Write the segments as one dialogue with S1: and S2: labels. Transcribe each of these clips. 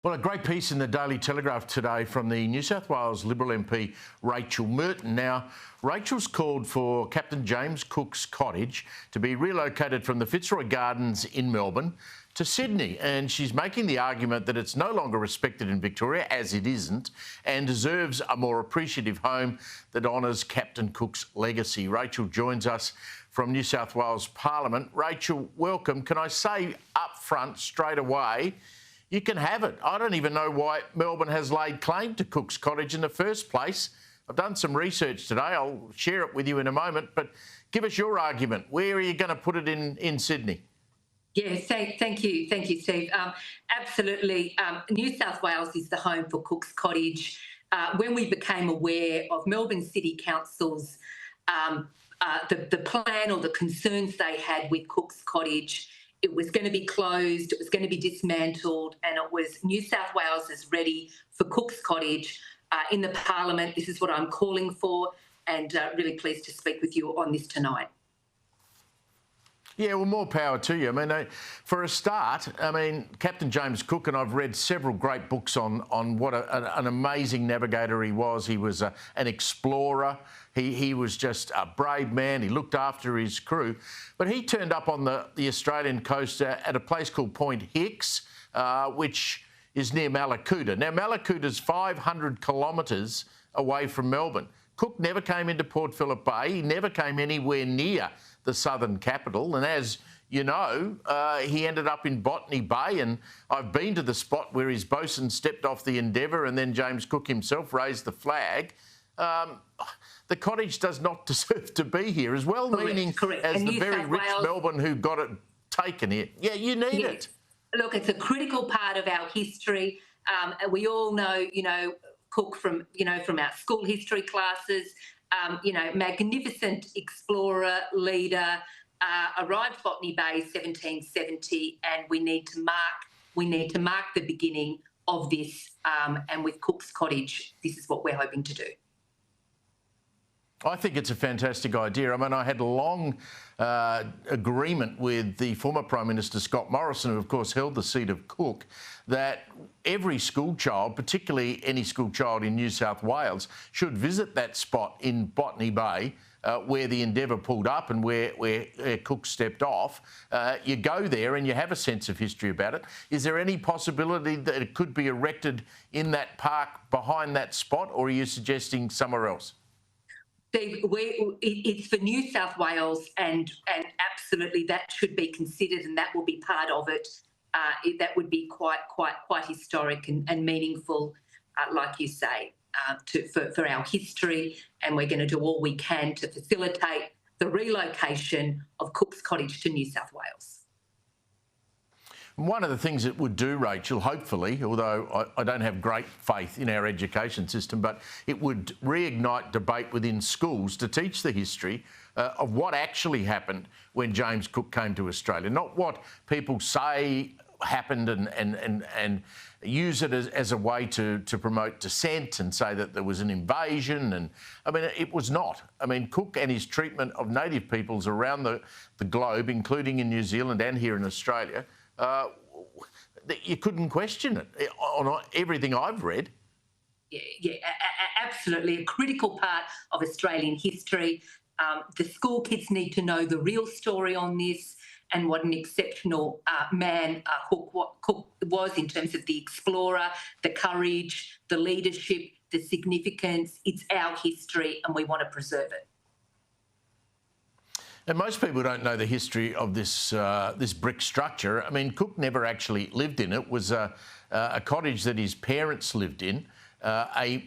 S1: Well, a great piece in the Daily Telegraph today from the New South Wales Liberal MP Rachel Merton. Now, Rachel's called for Captain James Cook's cottage to be relocated from the Fitzroy Gardens in Melbourne to Sydney, and she's making the argument that it's no longer respected in Victoria, as it isn't, and deserves a more appreciative home that honours Captain Cook's legacy. Rachel joins us from New South Wales Parliament. Rachel, welcome. Can I say up front straight away, you can have it. I don't even know why Melbourne has laid claim to Cooks Cottage in the first place. I've done some research today. I'll share it with you in a moment, but give us your argument. Where are you going to put it in Sydney?
S2: Yeah, thank you, Steve. Absolutely. New South Wales is the home for Cooks Cottage. When we became aware of Melbourne City Council's the plan or the concerns they had with Cooks Cottage, it was going to be closed, it was going to be dismantled, and it was New South Wales is ready for Cooks Cottage in the Parliament. This is what I'm calling for, and really pleased to speak with you on this tonight.
S1: Yeah, well, more power to you. I mean, for a start, Captain James Cook, and I've read several great books on what an amazing navigator he was. He was an explorer. He was just a brave man. He looked after his crew. But he turned up on the Australian coast at a place called Point Hicks, which is near Mallacoota. Now, Mallacoota is 500 kilometres away from Melbourne. Cook never came into Port Phillip Bay. He never came anywhere near the southern capital. And as you know, he ended up in Botany Bay, and I've been to the spot where his bosun stepped off the Endeavour and then James Cook himself raised the flag. The cottage does not deserve to be here, as well-meaning as the very rich Melbourne who got it taken here. Yeah, you need it.
S2: Look, it's a critical part of our history. We all know, Cook from our school history classes. Magnificent explorer, leader, arrived Botany Bay 1770, and we need to mark the beginning of this. And with Cook's Cottage, this is what we're hoping to do.
S1: I think it's a fantastic idea. I mean, I had a long agreement with the former Prime Minister Scott Morrison, who of course held the seat of Cook, that every school child, particularly any school child in New South Wales, should visit that spot in Botany Bay where the Endeavour pulled up and where Cook stepped off. You go there and you have a sense of history about it. Is there any possibility that it could be erected in that park behind that spot, or are you suggesting somewhere else?
S2: Steve, it's for New South Wales, and absolutely that should be considered, and that will be part of it. That would be quite historic and meaningful, like you say, for our history. And we're going to do all we can to facilitate the relocation of Cooks Cottage to New South Wales.
S1: One of the things it would do, Rachel, hopefully, although I don't have great faith in our education system, but it would reignite debate within schools to teach the history of what actually happened when James Cook came to Australia, not what people say happened and use it as a way to promote dissent and say that there was an invasion. And I mean, it was not. I mean, Cook and his treatment of native peoples around the globe, including in New Zealand and here in Australia, you couldn't question it on everything I've read.
S2: Yeah, absolutely. A critical part of Australian history. The school kids need to know the real story on this and what an exceptional man Cook was in terms of the explorer, the courage, the leadership, the significance. It's our history and we want to preserve it.
S1: And most people don't know the history of this this brick structure. I mean, Cook never actually lived in it. It was a cottage that his parents lived in. A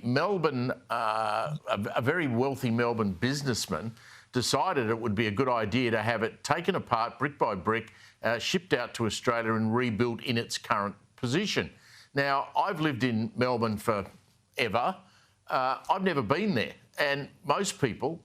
S1: very wealthy Melbourne businessman decided it would be a good idea to have it taken apart brick by brick, shipped out to Australia and rebuilt in its current position. Now, I've lived in Melbourne forever. I've never been there, and most people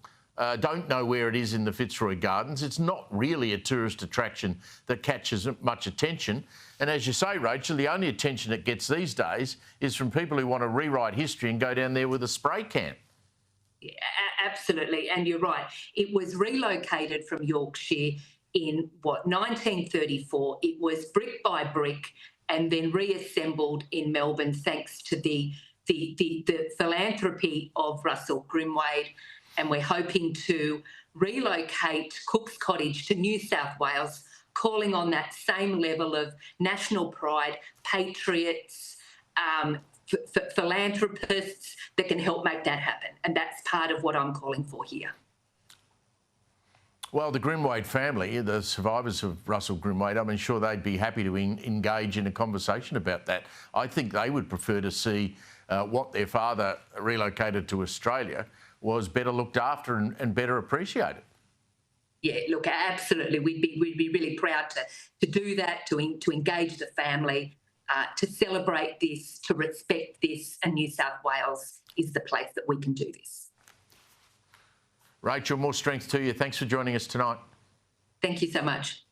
S1: don't know where it is in the Fitzroy Gardens. It's not really a tourist attraction that catches much attention. And as you say, Rachel, the only attention it gets these days is from people who want to rewrite history and go down there with a spray can.
S2: Yeah, absolutely. And you're right. It was relocated from Yorkshire in, 1934. It was brick by brick. and then reassembled in Melbourne thanks to the philanthropy of Russell Grimwade. And we're hoping to relocate Cooks Cottage to New South Wales, calling on that same level of national pride, patriots, philanthropists that can help make that happen. And that's part of what I'm calling for here.
S1: Well, the Grimwade family, the survivors of Russell Grimwade, I'm sure they'd be happy to engage in a conversation about that. I think they would prefer to see what their father relocated to Australia was better looked after and better appreciated.
S2: Yeah, look, absolutely. We'd be really proud to do that, to engage the family, to celebrate this, to respect this, and New South Wales is the place that we can do this.
S1: Rachel, more strength to you. Thanks for joining us tonight.
S2: Thank you so much.